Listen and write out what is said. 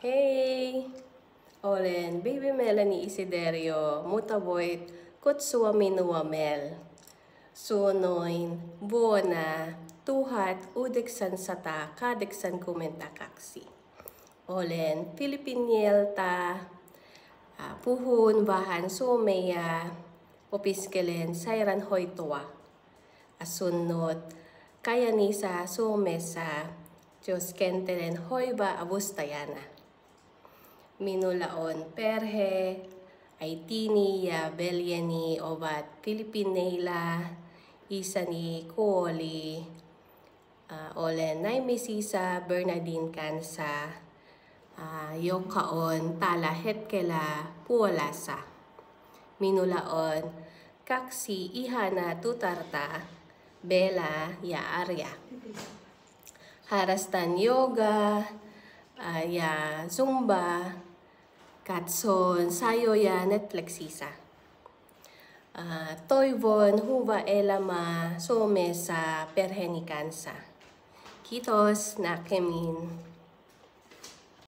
Hey! Olen baby Melanie Isiderio, mutaboit kutsua minuamel. Suonoin vuonna 1908 kaksi. Olen Filipinieltä, puhun vähän suomea, opiskelen sairaanhoitoa. Asunnut Kajaanissa Suomessa, työskentelen hoiva-avustajana. Minulla on perhe, äitini ja veljeni ovat Filippiineillä, isäni kuoli. Olen naimisissa Bernardine kanssa, joka on tällä hetkellä Puolassa. Minulla on 2 ihanaa tytärtä, Bella ja Arya. Harrastan yoga ja zumba, katson sarjoja Netflixissä. Toivon hyvää elämää Suomessa perheeni kanssa. Kiitos, näkemiin.